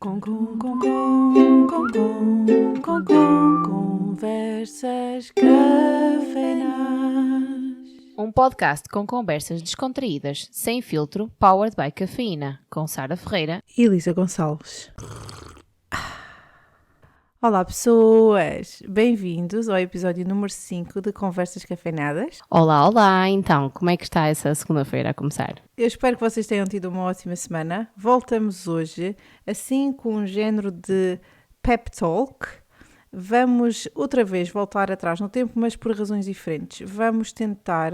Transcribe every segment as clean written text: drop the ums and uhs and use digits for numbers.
Conversas cafeinadas. Um podcast com conversas descontraídas, sem filtro, powered by cafeína, com Sara Ferreira e Elisa Gonçalves. Olá pessoas, bem-vindos ao episódio número 5 de Conversas Cafeinadas. Olá, então, como é que está essa segunda-feira a começar? Eu espero que vocês tenham tido uma ótima semana. Voltamos hoje, assim com um género de pep talk. Vamos outra vez voltar atrás no tempo, mas por razões diferentes. Vamos tentar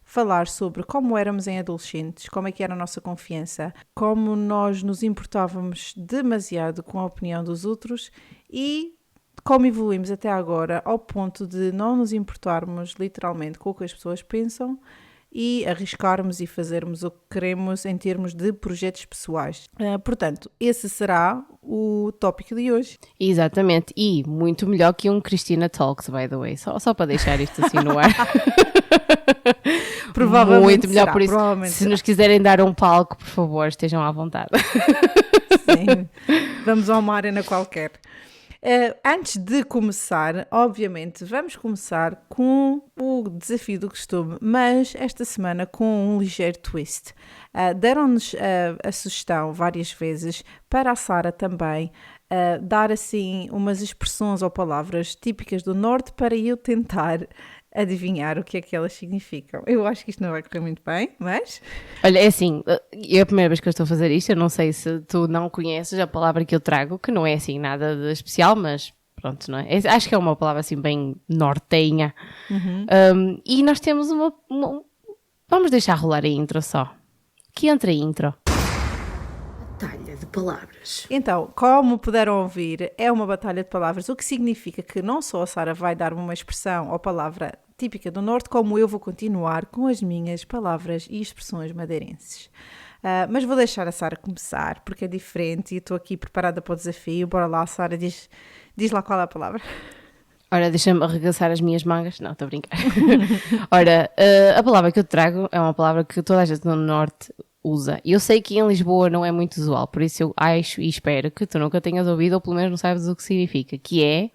falar sobre como éramos em adolescentes, como é que era a nossa confiança, como nós nos importávamos demasiado com a opinião dos outros e como evoluímos até agora ao ponto de não nos importarmos literalmente com o que as pessoas pensam e arriscarmos e fazermos o que queremos em termos de projetos pessoais. Portanto, esse será o tópico de hoje. Exatamente, e muito melhor que um Cristina Talks, by the way, só para deixar isto assim no ar. Provavelmente muito melhor, será, por isso, se nos quiserem dar um palco, por favor, estejam à vontade. Sim, vamos a uma arena qualquer. Antes de começar, obviamente, vamos começar com o desafio do costume, mas esta semana com um ligeiro twist. Deram-nos a sugestão várias vezes para a Sara também dar assim umas expressões ou palavras típicas do Norte para eu tentar adivinhar o que é que elas significam. Eu acho que isto não vai correr muito bem, mas... Olha, é assim, é a primeira vez que eu estou a fazer isto, eu não sei se tu não conheces a palavra que eu trago, que não é assim nada de especial, mas pronto, não é? Acho que é uma palavra assim bem nortenha. Uhum. E nós temos uma... Vamos deixar rolar a intro só. Que entra a intro. Batalha de palavras. Então, como puderam ouvir, é uma batalha de palavras, o que significa que não só a Sara vai dar uma expressão ou palavra típica do Norte, como eu vou continuar com as minhas palavras e expressões madeirenses. Mas vou deixar a Sara começar, porque é diferente e estou aqui preparada para o desafio. Bora lá, Sara, diz lá qual é a palavra. Ora, deixa-me arregaçar as minhas mangas. Não, estou a brincar. Ora, a palavra que eu trago é uma palavra que toda a gente no Norte usa. Eu sei que em Lisboa não é muito usual, por isso eu acho e espero que tu nunca tenhas ouvido ou pelo menos não sabes o que significa, que é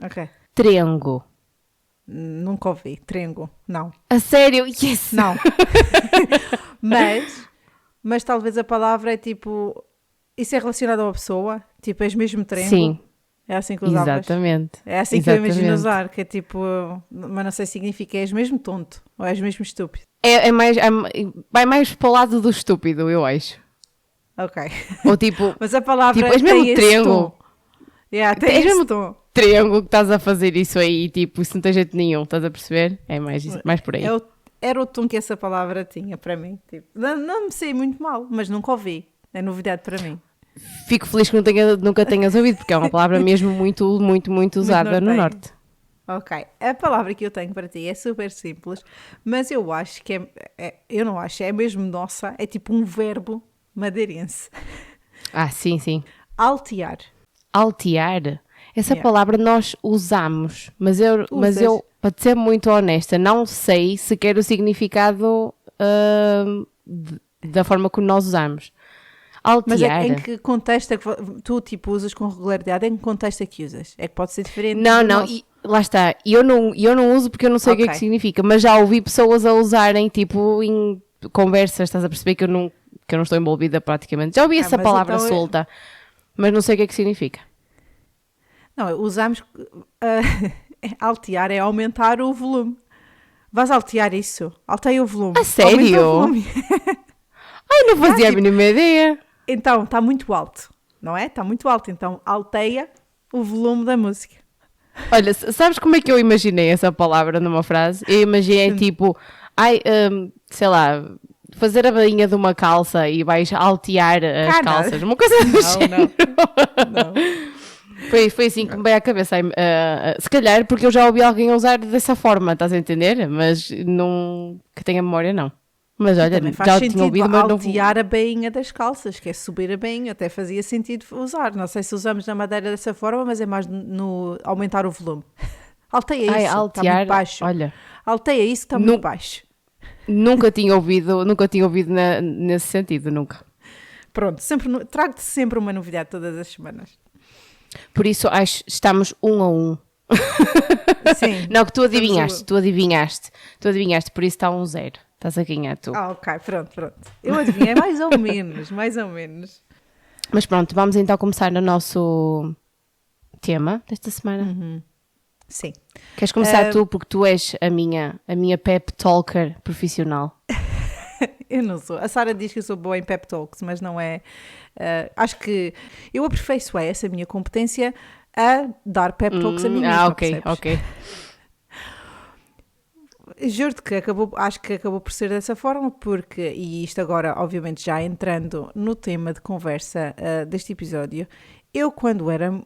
trengo. Nunca ouvi. Trengo. Não. A sério? Yes! Não. mas talvez a palavra é tipo... Isso é relacionado a uma pessoa? Tipo, és mesmo trengo? Sim. É assim que usavas? Exatamente. É assim que eu imagino usar, que é tipo... Mas não sei se significa és mesmo tonto ou és mesmo estúpido. Vai mais para o lado do estúpido, eu acho. Ok. Ou tipo... Mas a palavra tipo, és tem mesmo esse trengo. tom. Tem esse mesmo tom. Triângulo que estás a fazer isso aí, tipo, isso não tem jeito nenhum, estás a perceber? É mais por aí. Era o tom que essa palavra tinha para mim. Tipo, não me sei muito mal, mas nunca ouvi. É novidade para mim. Fico feliz que nunca tenhas ouvido, porque é uma palavra mesmo muito usada no Norte. Ok, a palavra que eu tenho para ti é super simples, mas eu acho que eu não acho, é mesmo nossa, é tipo um verbo madeirense. Ah, sim. Altear. Altear? Essa palavra nós usamos, mas eu, para te ser muito honesta, não sei sequer o significado da forma como nós usamos. Altear. Mas em que contexto é que tu tipo, usas com regularidade? Em que contexto é que usas? É que pode ser diferente? Não, lá está. Eu não uso porque eu não sei o que é que significa, mas já ouvi pessoas a usarem tipo em conversas, estás a perceber que eu não estou envolvida praticamente. Já ouvi essa palavra então solta, mas não sei o que é que significa. Não, usamos... altear é aumentar o volume. Vais altear isso? Alteia o volume. A sério? Ai, não fazia a mínima ideia. Então, está muito alto, não é? Está muito alto, então alteia o volume da música. Olha, sabes como é que eu imaginei essa palavra numa frase? Eu imaginei tipo, sei lá, fazer a bainha de uma calça e vais altear as calças. Uma coisa do género. Não. Foi assim que me veio à cabeça. Se calhar porque eu já ouvi alguém usar dessa forma, estás a entender? Mas não, que tenha memória, não. Mas olha, já tinha ouvido, mas não... altear a bainha das calças, que é subir a bainha, até fazia sentido usar. Não sei se usamos na Madeira dessa forma, mas é mais no aumentar o volume. Alteia isso, está muito baixo. Olha, alteia isso, está muito baixo. Nunca tinha ouvido nesse sentido, nunca. Pronto, trago-te sempre uma novidade todas as semanas. Por isso, acho que estamos 1-1. Sim. Não, que tu adivinhaste, por isso está 1-0. Estás a ganhar tu. Ok, pronto. Eu adivinhei mais ou menos. Mas pronto, vamos então começar no nosso tema desta semana. Sim. Queres começar tu, porque tu és a minha pep talker profissional. Eu não sou. A Sara diz que eu sou boa em pep talks, mas não é. Acho que eu aperfeiçoei essa minha competência a dar pep talks a mim mesma. Ok. Juro-te que acho que acabou por ser dessa forma, porque, e isto agora, obviamente, já entrando no tema de conversa deste episódio, eu, quando era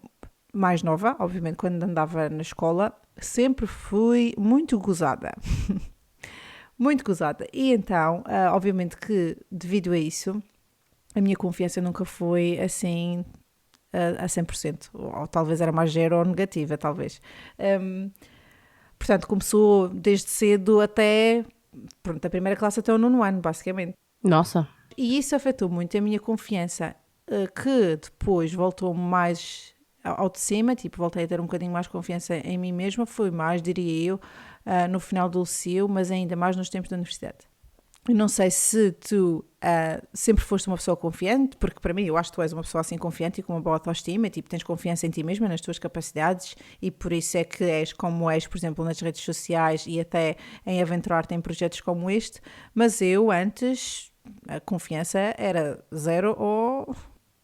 mais nova, obviamente, quando andava na escola, sempre fui muito gozada. Muito gozada. E então, obviamente que, devido a isso, a minha confiança nunca foi assim a 100%, ou talvez era mais zero ou negativa, talvez. Portanto, começou desde cedo até, pronto, a primeira classe até o 9º ano, basicamente. Nossa. E isso afetou muito a minha confiança, que depois voltou mais ao de cima, tipo, voltei a ter um bocadinho mais confiança em mim mesma, foi mais, diria eu, no final do liceu, mas ainda mais nos tempos da universidade. Eu não sei se tu sempre foste uma pessoa confiante, porque para mim eu acho que tu és uma pessoa assim confiante e com uma boa autoestima, tipo, tens confiança em ti mesma, nas tuas capacidades, e por isso é que és como és, por exemplo, nas redes sociais e até em aventurar-te em projetos como este, mas eu antes, a confiança era zero ou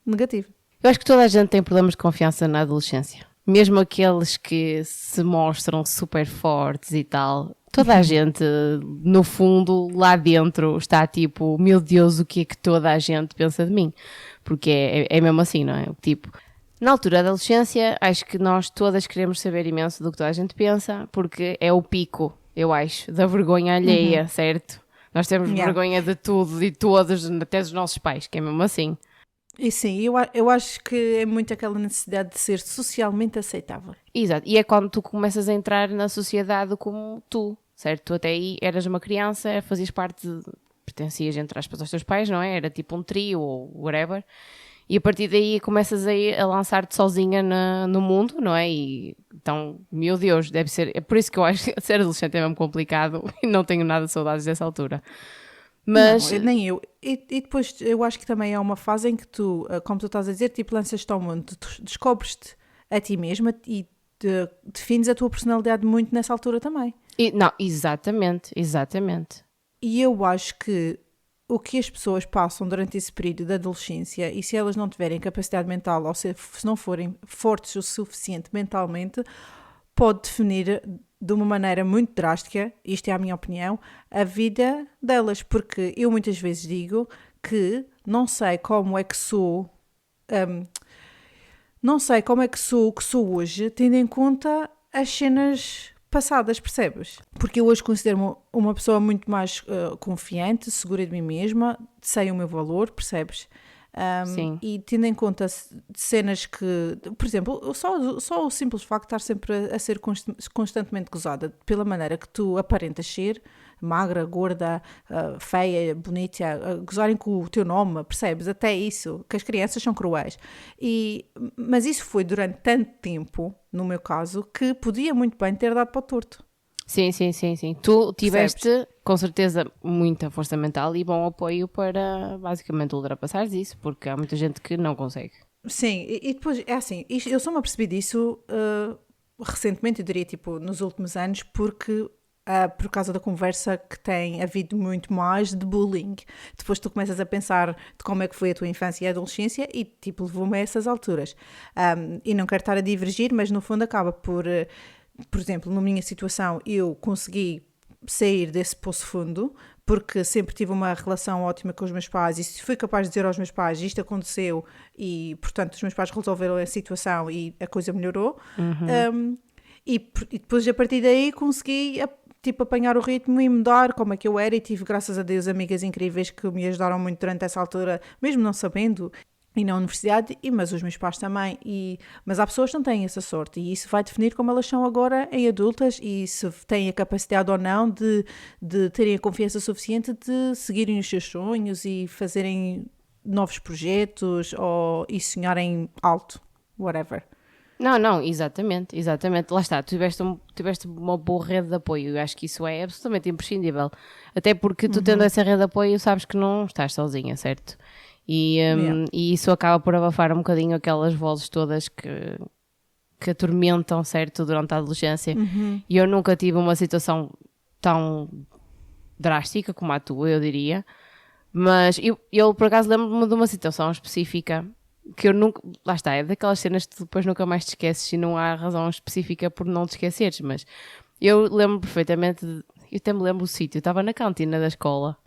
negativa. Eu acho que toda a gente tem problemas de confiança na adolescência. Mesmo aqueles que se mostram super fortes e tal. Toda a gente, no fundo, lá dentro, está tipo, meu Deus, o que é que toda a gente pensa de mim? Porque é mesmo assim, não é? Tipo, na altura da adolescência, acho que nós todas queremos saber imenso do que toda a gente pensa, porque é o pico, eu acho, da vergonha alheia, certo? Nós temos vergonha de tudo e todos, até dos nossos pais, que é mesmo assim. E sim, eu acho que é muito aquela necessidade de ser socialmente aceitável. Exato, e é quando tu começas a entrar na sociedade como tu, certo? Tu até aí eras uma criança, fazias parte, pertencias entre aspas aos teus pais, não é? Era tipo um trio ou whatever, e a partir daí começas a lançar-te sozinha no mundo, não é? E então, meu Deus, deve ser, é por isso que eu acho que ser adolescente é mesmo complicado e não tenho nada de saudades dessa altura. Mas... Não, nem eu. E depois eu acho que também é uma fase em que tu, como tu estás a dizer, tipo, lanças-te ao mundo, descobres-te a ti mesma e defines a tua personalidade muito nessa altura também. Não, exatamente. E eu acho que o que as pessoas passam durante esse período da adolescência, e se elas não tiverem capacidade mental, ou se não forem fortes o suficiente mentalmente, pode definir de uma maneira muito drástica, isto é a minha opinião, a vida delas, porque eu muitas vezes digo que não sei como é que sou, não sei como é que sou o que sou hoje, tendo em conta as cenas passadas, percebes? Porque eu hoje considero-me uma pessoa muito mais confiante, segura de mim mesma, sei o meu valor, percebes? Sim. E tendo em conta cenas que, por exemplo, só o simples facto de estar sempre a ser constantemente gozada pela maneira que tu aparentas ser, magra, gorda, feia, bonita, gozarem com o teu nome, percebes? Até isso, que as crianças são cruéis. Mas isso foi durante tanto tempo, no meu caso, que podia muito bem ter dado para o torto. Sim. Tu tiveste, percebes? Com certeza, muita força mental e bom apoio para, basicamente, ultrapassares isso, porque há muita gente que não consegue. Sim, e depois, é assim, eu só me apercebi disso recentemente, eu diria, tipo, nos últimos anos, porque por causa da conversa que tem havido muito mais de bullying. Depois tu começas a pensar de como é que foi a tua infância e a adolescência e, tipo, levou-me a essas alturas. E não quero estar a divergir, mas no fundo acaba por exemplo, na minha situação, eu consegui sair desse poço fundo, porque sempre tive uma relação ótima com os meus pais e fui capaz de dizer aos meus pais, isto aconteceu e, portanto, os meus pais resolveram a situação e a coisa melhorou. E depois, a partir daí, consegui, tipo, apanhar o ritmo e mudar como é que eu era e tive, graças a Deus, amigas incríveis que me ajudaram muito durante essa altura, mesmo não sabendo, e na universidade, mas os meus pais também, mas há pessoas que não têm essa sorte e isso vai definir como elas são agora em adultas e se têm a capacidade ou não de terem a confiança suficiente de seguirem os seus sonhos e fazerem novos projetos e sonharem alto, whatever. Não, exatamente. Lá está, tu tiveste uma boa rede de apoio. Eu acho que isso é absolutamente imprescindível. Até porque tu tendo essa rede de apoio, sabes que não estás sozinha, certo? E isso acaba por abafar um bocadinho aquelas vozes todas que atormentam, certo, durante a adolescência. E eu nunca tive uma situação tão drástica como a tua, eu diria. Mas eu por acaso lembro-me de uma situação específica que eu nunca... Lá está, é daquelas cenas que tu depois nunca mais te esqueces e não há razão específica por não te esqueceres, mas eu lembro perfeitamente... Eu até me lembro do sítio, eu estava na cantina da escola,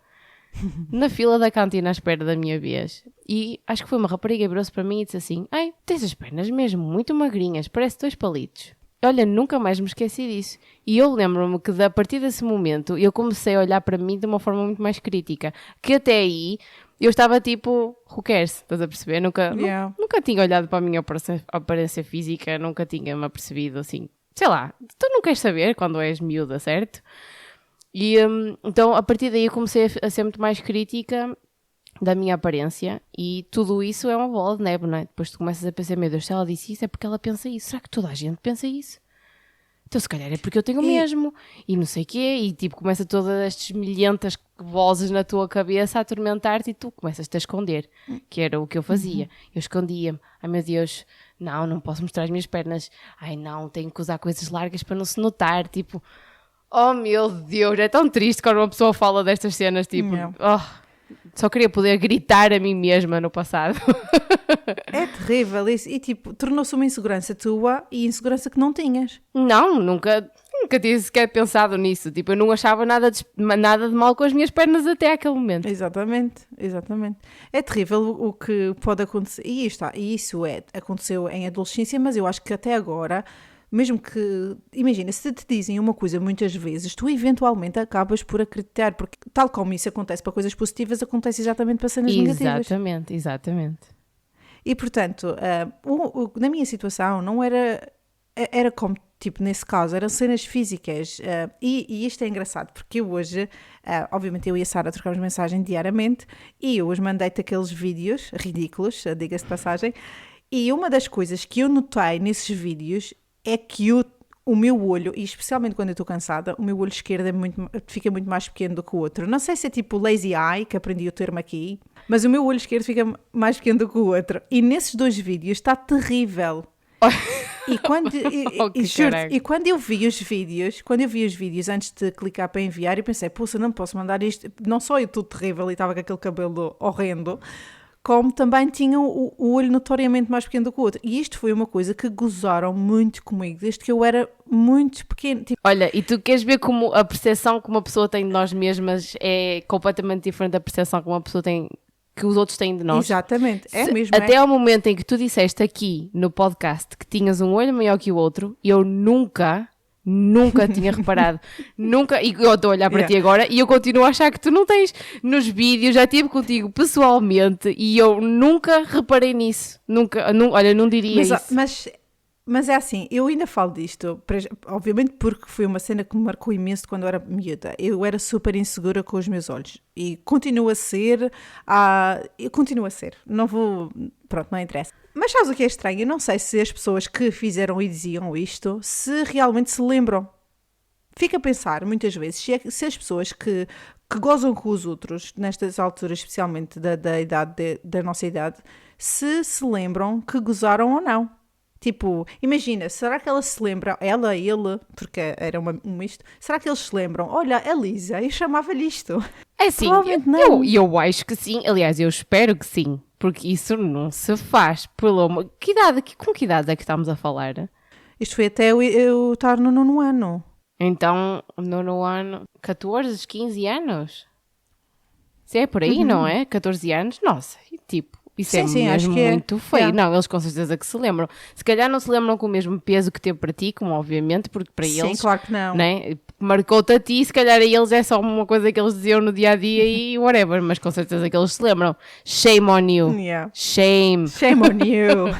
na fila da cantina à espera da minha vez, e acho que foi uma rapariga, virou-se para mim e disse assim: ai, tens as pernas mesmo muito magrinhas, parece 2 palitos. Olha, nunca mais me esqueci disso. E eu lembro-me que a partir desse momento eu comecei a olhar para mim de uma forma muito mais crítica, que até aí eu estava tipo, who cares, estás a perceber? Nunca tinha olhado para a minha aparência física, nunca tinha me apercebido assim, sei lá, tu não queres saber quando és miúda, certo? E então a partir daí eu comecei a ser muito mais crítica da minha aparência, e tudo isso é uma bola de neve, não é? Depois tu começas a pensar, meu Deus, se ela disse isso é porque ela pensa isso. Será que toda a gente pensa isso? Então se calhar é porque eu tenho o mesmo, e não sei o quê, e tipo começa todas estas milhentas vozes na tua cabeça a atormentar-te e tu começas-te a esconder, que era o que eu fazia. Eu escondia-me, ai meu Deus, não posso mostrar as minhas pernas, ai não, tenho que usar coisas largas para não se notar, tipo, oh meu Deus, é tão triste quando uma pessoa fala destas cenas, tipo, só queria poder gritar a mim mesma no passado. É terrível isso. E tipo, tornou-se uma insegurança tua e insegurança que não tinhas. Não, nunca tinha sequer pensado nisso. Tipo, eu não achava nada de mal com as minhas pernas até aquele momento. Exatamente. É terrível o que pode acontecer. E isso aconteceu em adolescência, mas eu acho que até agora... Mesmo que, imagina, se te dizem uma coisa muitas vezes, tu eventualmente acabas por acreditar, porque tal como isso acontece para coisas positivas, acontece exatamente para cenas negativas. Exatamente. E portanto, na minha situação não era como, tipo, nesse caso, eram cenas físicas, e isto é engraçado, porque eu hoje, obviamente eu e a Sara trocamos mensagem diariamente, e eu hoje mandei-te aqueles vídeos ridículos, diga-se de passagem, e uma das coisas que eu notei nesses vídeos é que o meu olho, e especialmente quando eu estou cansada, o meu olho esquerdo fica muito mais pequeno do que o outro. Não sei se é tipo lazy eye, que aprendi o termo aqui, mas o meu olho esquerdo fica mais pequeno do que o outro. E nesses 2 vídeos está terrível. E quando eu vi os vídeos antes de clicar para enviar, eu pensei, poxa, não posso mandar isto. Não só eu tudo terrível e estava com aquele cabelo horrendo, como também tinham o olho notoriamente mais pequeno do que o outro. E isto foi uma coisa que gozaram muito comigo, desde que eu era muito pequeno. Tipo... Olha, e tu queres ver como a percepção que uma pessoa tem de nós mesmas é completamente diferente da percepção que uma pessoa tem, que os outros têm de nós? Exatamente, é mesmo. Até ao momento em que tu disseste aqui no podcast que tinhas um olho maior que o outro, eu nunca tinha reparado, e eu estou a olhar para ti agora e eu continuo a achar que tu não tens. Nos vídeos já estive contigo pessoalmente e eu nunca reparei nisso, olha, não diria isso. Mas é assim, eu ainda falo disto, obviamente porque foi uma cena que me marcou imenso quando eu era miúda. Eu era super insegura com os meus olhos e continuo a ser, não vou, pronto, não interessa. Mas sabes o que é estranho? Eu não sei se as pessoas que fizeram e diziam isto, se realmente se lembram. Fico a pensar, muitas vezes, se as pessoas que gozam com os outros, nestas alturas, especialmente da nossa idade, se lembram que gozaram ou não. Tipo, imagina, será que ela se lembra, ele, porque era um misto, será que eles se lembram? Olha, a Lisa, eu chamava-lhe isto. É sim, eu acho que sim, aliás, eu espero que sim, porque isso não se faz. Com que idade é que estamos a falar? Isto foi até eu estar no 9º ano. Então, no 9º ano, 14, 15 anos? Se é por aí, não é? 14 anos? Nossa, tipo... Isso sim, mesmo acho que muito feio. Não, eles com certeza que se lembram. Se calhar não se lembram com o mesmo peso que teve para ti, como obviamente, porque para eles... Sim, claro que não. Né, marcou-te a ti, se calhar a eles é só uma coisa que eles diziam no dia-a-dia e whatever, mas com certeza que eles se lembram. Shame on you. Yeah. Shame on you.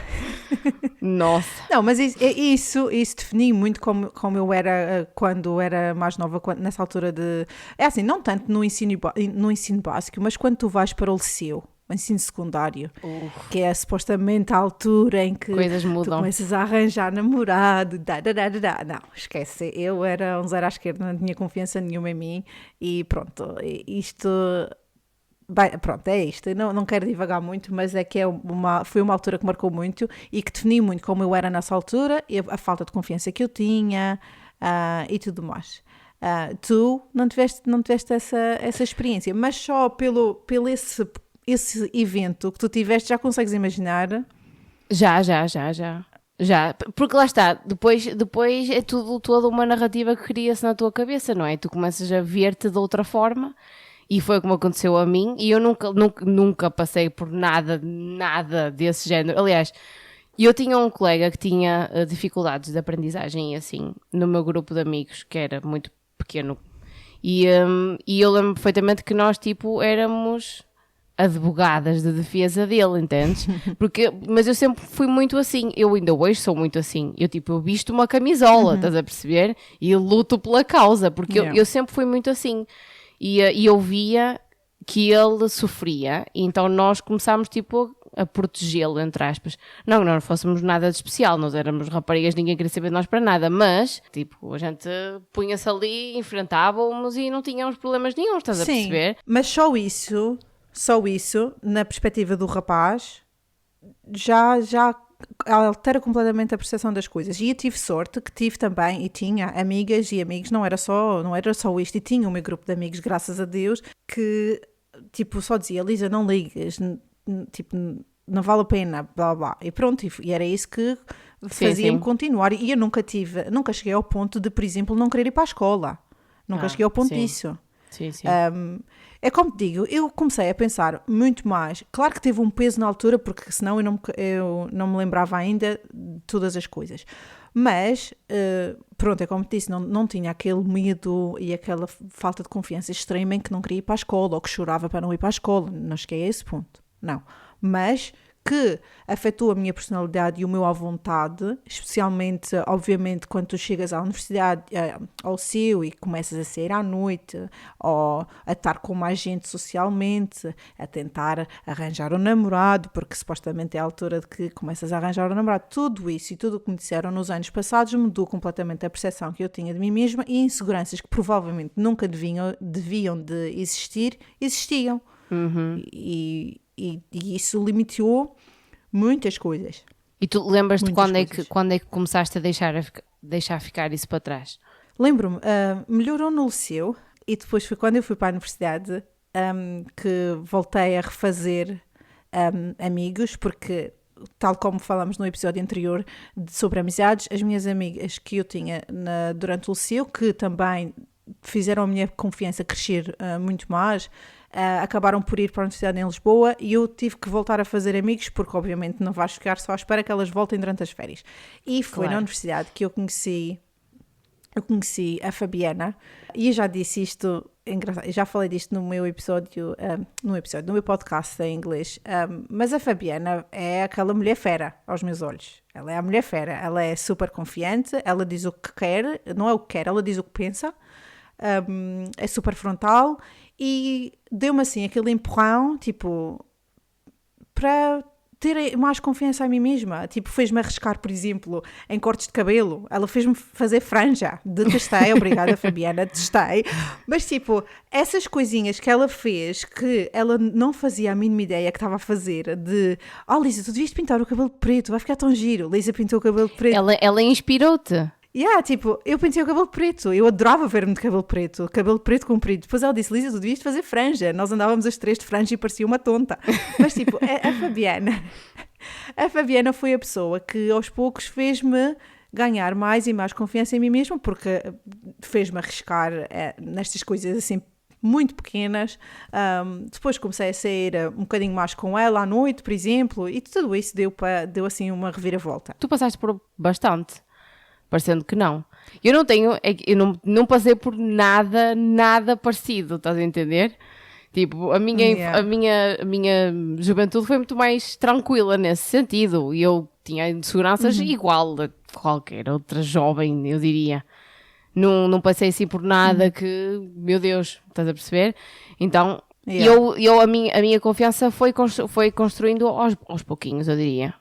Nossa. Não, mas isso defini muito como eu era quando era mais nova, nessa altura de... É assim, não tanto no ensino básico, mas quando tu vais para o liceu. o ensino secundário, que é supostamente a altura em que Coisas tu mudam. começas a arranjar namorado, não, esquece, eu era um zero à esquerda, não tinha confiança nenhuma em mim e pronto, isto... Pronto, é isto. Eu não quero divagar muito, mas é que foi uma altura que marcou muito e que definiu muito como eu era nessa altura e a falta de confiança que eu tinha e tudo mais. Tu não tiveste essa experiência, mas só pelo esse evento que tu tiveste, já consegues imaginar? Já, porque lá está, depois é toda uma narrativa que cria-se na tua cabeça, não é? Tu começas a ver-te de outra forma. E foi como aconteceu a mim, e eu nunca passei por nada desse género. Aliás, eu tinha um colega que tinha dificuldades de aprendizagem, assim, no meu grupo de amigos, que era muito pequeno. E eu lembro perfeitamente que nós, tipo, éramos advogadas de defesa dele, entendes? Mas eu sempre fui muito assim, eu ainda hoje sou muito assim. Eu visto uma camisola, estás a perceber? E luto pela causa, porque eu sempre fui muito assim. E eu via que ele sofria, e então nós começámos tipo a protegê-lo, entre aspas. Não fôssemos nada de especial, nós éramos raparigas, ninguém queria saber de nós para nada, mas tipo, a gente punha-se ali, enfrentávamos e não tínhamos problemas nenhum, estás a perceber? Mas só isso, na perspectiva do rapaz, já altera completamente a percepção das coisas. E eu tive sorte que tive também, e tinha amigas e amigos, não era só isto, e tinha o meu grupo de amigos, graças a Deus, que tipo só dizia, Lisa, não ligas, tipo, não vale a pena, blá blá, e pronto, e era isso que fazia-me continuar. E eu nunca cheguei ao ponto de, por exemplo, não querer ir para a escola, nunca cheguei ao ponto disso. Sim. É como te digo, eu comecei a pensar muito mais. Claro que teve um peso na altura, porque senão eu não me lembrava ainda de todas as coisas. Mas, pronto, é como te disse, não tinha aquele medo e aquela falta de confiança extrema em que não queria ir para a escola ou que chorava para não ir para a escola. Não cheguei a esse ponto, não. Mas que afetou a minha personalidade e o meu à vontade, especialmente, obviamente, quando tu chegas à universidade, ao CIU e começas a sair à noite, ou a estar com mais gente socialmente, a tentar arranjar um namorado, porque supostamente é a altura de que começas a arranjar um namorado. Tudo isso e tudo o que me disseram nos anos passados mudou completamente a percepção que eu tinha de mim mesma, e inseguranças que provavelmente nunca deviam de existir, existiam. E isso limitou muitas coisas. E tu lembras-te quando é que começaste a deixar ficar isso para trás? Lembro-me, melhorou no liceu, e depois foi quando eu fui para a universidade que voltei a refazer amigos, porque tal como falámos no episódio anterior sobre amizades, as minhas amigas que eu tinha durante o liceu, que também fizeram a minha confiança crescer muito mais, acabaram por ir para a Universidade em Lisboa, e eu tive que voltar a fazer amigos, porque obviamente não vais ficar só à espera que elas voltem durante as férias. E foi na universidade que eu conheci a Fabiana, e eu já disse isto, já falei disto no meu episódio, no meu podcast em inglês, mas a Fabiana é aquela mulher fera aos meus olhos. Ela é a mulher fera, ela é super confiante, ela diz o que quer, não é o que quer, ela diz o que pensa, é super frontal, e deu-me assim aquele empurrão, tipo, para ter mais confiança em mim mesma. Tipo, fez-me arriscar, por exemplo, em cortes de cabelo. Ela fez-me fazer franja. Detestei, obrigada Fabiana, detestei. Mas tipo, essas coisinhas que ela fez, que ela não fazia a mínima ideia que estava a fazer, de Lisa, tu devias pintar o cabelo preto, vai ficar tão giro. Lisa pintou o cabelo preto. Ela inspirou-te. Tipo, eu pintei o cabelo preto, eu adorava ver-me de cabelo preto comprido. Depois ela disse, Lisa, tu devias fazer franja. Nós andávamos as três de franja e parecia uma tonta. Mas tipo, a Fabiana foi a pessoa que aos poucos fez-me ganhar mais e mais confiança em mim mesma, porque fez-me arriscar nestas coisas assim muito pequenas. Depois comecei a sair um bocadinho mais com ela à noite, por exemplo, e tudo isso deu assim uma reviravolta. Tu passaste por bastante. Parecendo que não. Eu não passei por nada parecido, estás a entender? Tipo, a minha juventude foi muito mais tranquila nesse sentido, e eu tinha inseguranças igual a qualquer outra jovem, eu diria. Não passei assim por nada que, meu Deus, estás a perceber? Então, E a minha confiança foi construindo aos pouquinhos, eu diria.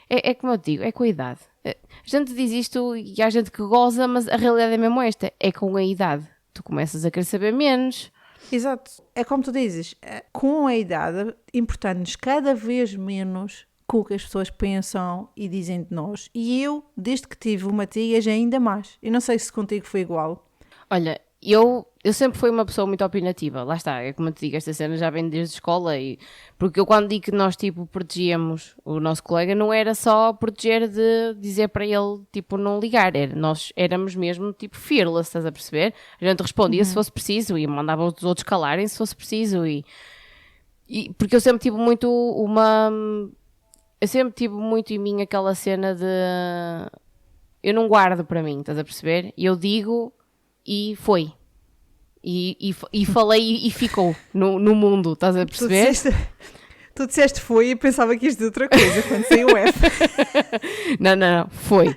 É como eu digo, é com a idade. A gente diz isto e há gente que goza, mas a realidade é mesmo esta. É com a idade. Tu começas a querer saber menos. Exato. É como tu dizes, com a idade, importa-nos cada vez menos com o que as pessoas pensam e dizem de nós. E eu, desde que tive o Matias, ainda mais. Eu não sei se contigo foi igual. Olha, eu sempre fui uma pessoa muito opinativa. Lá está, é como eu te digo, esta cena já vem desde a escola. Porque eu quando digo que nós, tipo, protegíamos o nosso colega, não era só proteger de dizer para ele, tipo, não ligar. Nós éramos mesmo, tipo, fearless, estás a perceber? A gente respondia se fosse preciso e mandava os outros calarem se fosse preciso. Porque eu sempre tive muito Eu sempre tive muito em mim aquela cena de... Eu não guardo para mim, estás a perceber? Eu digo e foi. E falei e ficou no mundo, estás a perceber? Tu disseste foi e pensava que isto de outra coisa, quando saiu o F. Não, foi.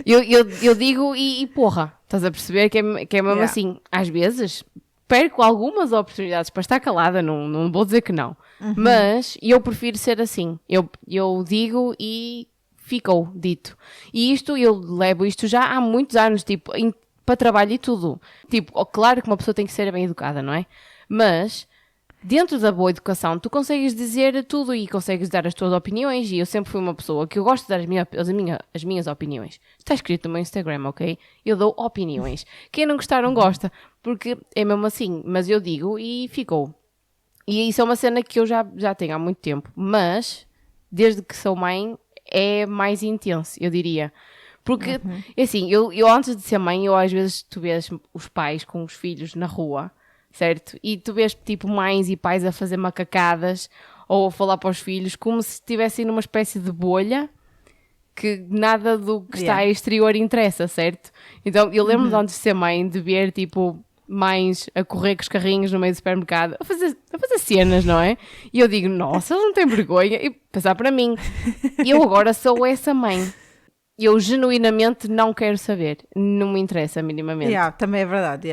eu digo e porra, estás a perceber que é mesmo assim. Às vezes perco algumas oportunidades para estar calada, não vou dizer que não. Mas eu prefiro ser assim. Eu digo e ficou dito. E eu levo isto já há muitos anos, tipo, para trabalho e tudo. Tipo, claro que uma pessoa tem que ser bem educada, não é? Mas dentro da boa educação tu consegues dizer tudo e consegues dar as tuas opiniões. E eu sempre fui uma pessoa que eu gosto de dar as minhas opiniões. Está escrito no meu Instagram, ok? Eu dou opiniões. Quem não gostar não gosta, porque é mesmo assim. Mas eu digo e ficou. E isso é uma cena que eu já tenho há muito tempo. Mas desde que sou mãe é mais intenso, eu diria. Porque, assim, eu antes de ser mãe, às vezes tu vês os pais com os filhos na rua, certo? E tu vês, tipo, mães e pais a fazer macacadas ou a falar para os filhos como se estivessem numa espécie de bolha que nada do que está exterior interessa, certo? Então, eu lembro-me de antes de ser mãe, de ver, tipo, mães a correr com os carrinhos no meio do supermercado, a fazer cenas, não é? E eu digo, nossa, eles não têm vergonha. E pensar para mim, eu agora sou essa mãe. Eu genuinamente não quero saber. Não me interessa minimamente. Também é verdade,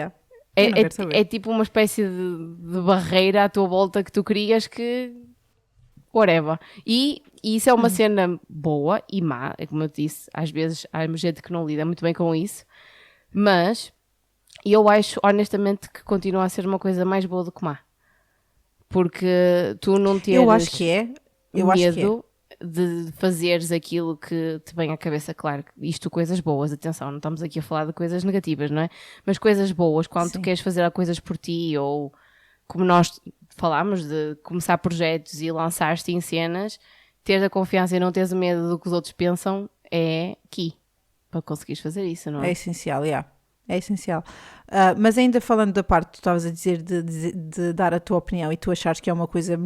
É tipo uma espécie de barreira à tua volta que tu crias que... Whatever. E isso é uma cena boa e má. É como eu disse, às vezes há gente que não lida muito bem com isso. Mas eu acho, honestamente, que continua a ser uma coisa mais boa do que má. Porque tu não teres eu acho que é. medo de fazeres aquilo que te vem à cabeça, claro, isto coisas boas, atenção, não estamos aqui a falar de coisas negativas, não é? Mas coisas boas, quando tu queres fazer coisas por ti, ou como nós falámos de começar projetos e lançar-te em cenas, teres a confiança e não teres o medo do que os outros pensam é key para conseguires fazer isso, não é? É essencial, é essencial. Mas ainda falando da parte que tu estavas a dizer de dar a tua opinião e tu achares que é uma coisa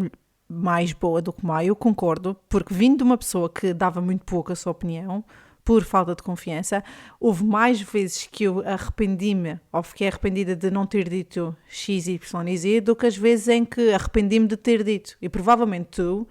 mais boa do que má, eu concordo, porque vindo de uma pessoa que dava muito pouco a sua opinião, por falta de confiança, houve mais vezes que eu arrependi-me, ou fiquei arrependida de não ter dito X, Y e Z, do que as vezes em que arrependi-me de ter dito. E provavelmente tu,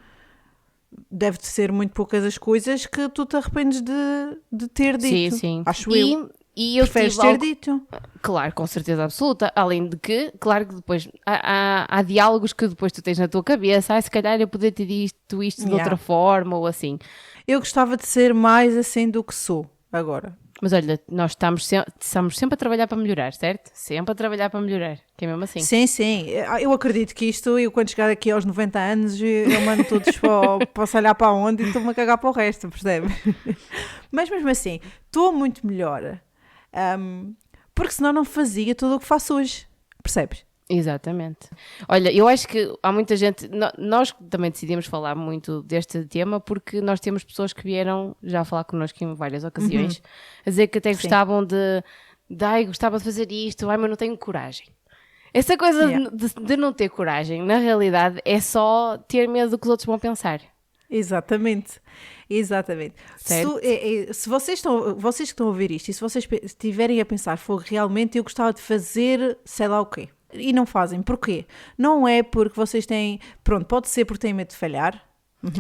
deve ser muito poucas as coisas que tu te arrependes de ter dito. Sim. Acho eu. E eu preferes ter dito? Claro, com certeza absoluta. Além de que, claro que depois há diálogos que depois tu tens na tua cabeça. Se calhar eu podia ter dito isto de outra forma ou assim. Eu gostava de ser mais assim do que sou agora. Mas olha, nós estamos sempre a trabalhar para melhorar, certo? Sempre a trabalhar para melhorar, que é mesmo assim. Sim. Eu acredito que isto, eu quando chegar aqui aos 90 anos, eu mando todos para olhar para onde e estou-me a cagar para o resto, percebe? Mas mesmo assim, estou muito melhor. Porque senão não fazia tudo o que faço hoje, percebes? Exatamente. Olha, eu acho que há muita gente, nós também decidimos falar muito deste tema porque nós temos pessoas que vieram já falar connosco em várias ocasiões a dizer que até gostavam gostava de fazer isto, mas não tenho coragem. Essa coisa de não ter coragem, na realidade, é só ter medo do que os outros vão pensar. Exatamente. Se vocês que estão a ouvir isto e se vocês estiverem a pensar, realmente eu gostava de fazer sei lá o quê, e não fazem, porquê? Não é porque vocês têm, pode ser porque têm medo de falhar.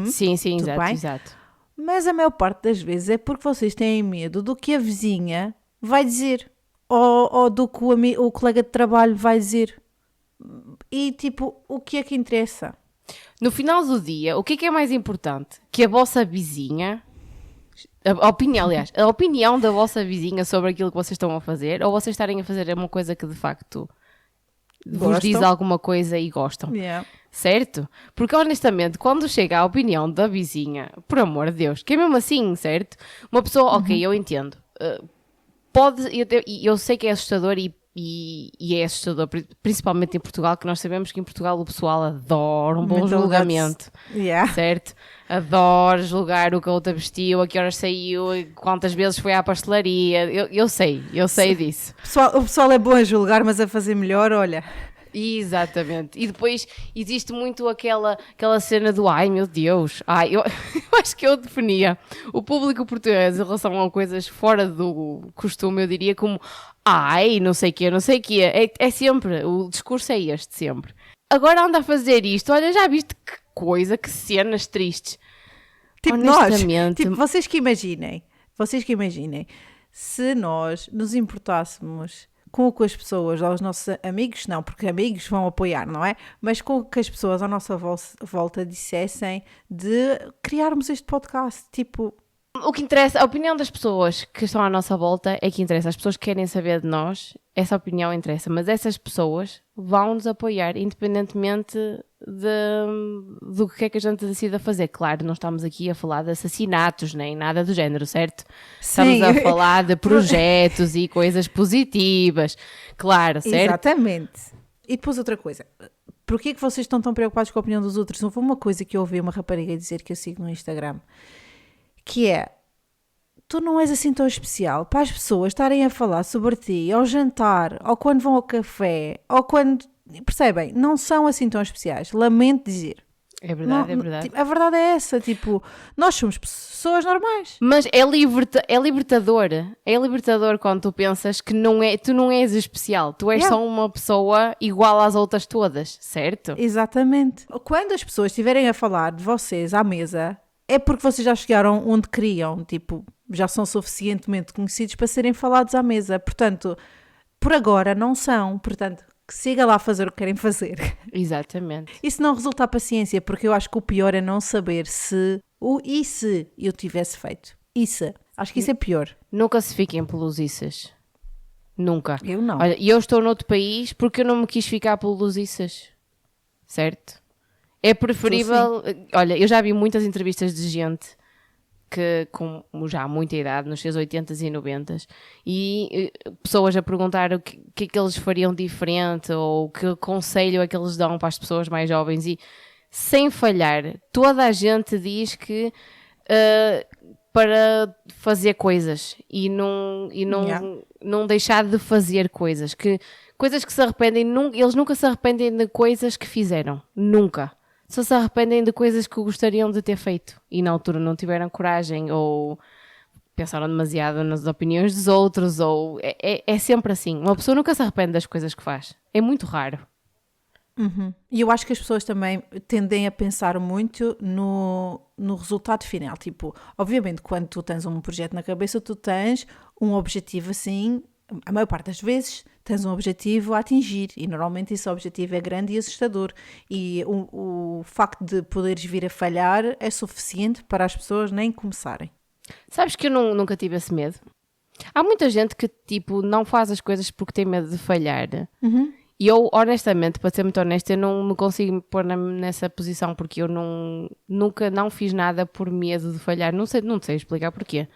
Sim, exato. Mas a maior parte das vezes é porque vocês têm medo do que a vizinha vai dizer ou do que o colega de trabalho vai dizer. e tipo, o que é que interessa? No final do dia, o que é mais importante? Que a vossa vizinha, a opinião, aliás, a opinião da vossa vizinha sobre aquilo que vocês estão a fazer, ou vocês estarem a fazer uma coisa que de facto vos diz alguma coisa e gostam. Yeah. Certo? Porque honestamente, quando chega a opinião da vizinha, por amor de Deus, que é mesmo assim, certo? Uma pessoa, ok, eu entendo. Eu sei que é assustador e é assustador, principalmente em Portugal, que nós sabemos que em Portugal o pessoal adora um bom julgamento, certo? Adora julgar o que a outra vestiu, a que horas saiu, quantas vezes foi à pastelaria, eu sei disso. O pessoal é bom a julgar, mas a fazer melhor, olha... Exatamente. E depois existe muito aquela cena do ai meu Deus, eu acho que eu definia o público português em relação a coisas fora do costume, eu diria como não sei o quê. É sempre, o discurso é este sempre. Agora anda a fazer isto, olha, já viste que coisa, que cenas tristes. Tipo nós, vocês que imaginem, se nós nos importássemos com o que as pessoas, aos nossos amigos, não, porque amigos vão apoiar, não é? Mas com o que as pessoas à nossa volta dissessem de criarmos este podcast, tipo... O que interessa, a opinião das pessoas que estão à nossa volta é que interessa. As pessoas que querem saber de nós, essa opinião interessa, mas essas pessoas vão nos apoiar independentemente do que é que a gente decida fazer. Claro, não estamos aqui a falar de assassinatos nem nada do género, certo? Sim. Estamos a falar de projetos e coisas positivas, claro, certo? Exatamente. E depois outra coisa, porquê que vocês estão tão preocupados com a opinião dos outros? Houve uma coisa que eu ouvi uma rapariga dizer que eu sigo no Instagram, que é, tu não és assim tão especial para as pessoas estarem a falar sobre ti ao jantar, ou quando vão ao café, ou quando, percebem, não são assim tão especiais, lamento dizer. É verdade, é verdade. A verdade é essa, tipo, nós somos pessoas normais. Mas é libertador quando tu pensas que tu não és especial, tu és só uma pessoa igual às outras todas, certo? Exatamente. Quando as pessoas estiverem a falar de vocês à mesa, é porque vocês já chegaram onde queriam, tipo, já são suficientemente conhecidos para serem falados à mesa. Portanto, por agora não são. Portanto, que siga lá a fazer o que querem fazer. Exatamente. Isso não resulta a paciência, porque eu acho que o pior é não saber se eu tivesse feito. Acho que isso é pior. Nunca se fiquem pelos iças. Nunca. Eu não. Olha, eu estou noutro país porque eu não me quis ficar pelos iças. Certo? É preferível... Olha, eu já vi muitas entrevistas de gente que com já muita idade, nos seus 80s e 90s, e pessoas a perguntar o que é que eles fariam diferente ou que conselho é que eles dão para as pessoas mais jovens, e sem falhar, toda a gente diz que para fazer coisas e não deixar de fazer coisas que se arrependem, eles nunca se arrependem de coisas que fizeram, nunca. Só se arrependem de coisas que gostariam de ter feito e na altura não tiveram coragem ou pensaram demasiado nas opiniões dos outros, ou é sempre assim. Uma pessoa nunca se arrepende das coisas que faz. É muito raro. Uhum. E eu acho que as pessoas também tendem a pensar muito no resultado final. Tipo, obviamente, quando tu tens um projeto na cabeça, tu tens um objetivo assim, a maior parte das vezes tens um objetivo a atingir, e normalmente esse objetivo é grande e assustador, e o facto de poderes vir a falhar é suficiente para as pessoas nem começarem. Sabes que eu nunca tive esse medo? Há muita gente que tipo não faz as coisas porque tem medo de falhar. Uhum. E eu, honestamente, para ser muito honesta, eu não me consigo pôr nessa posição, porque eu nunca não fiz nada por medo de falhar. Não sei explicar porquê.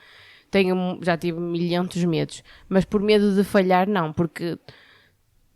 Já tive milhentos medos, mas por medo de falhar não, porque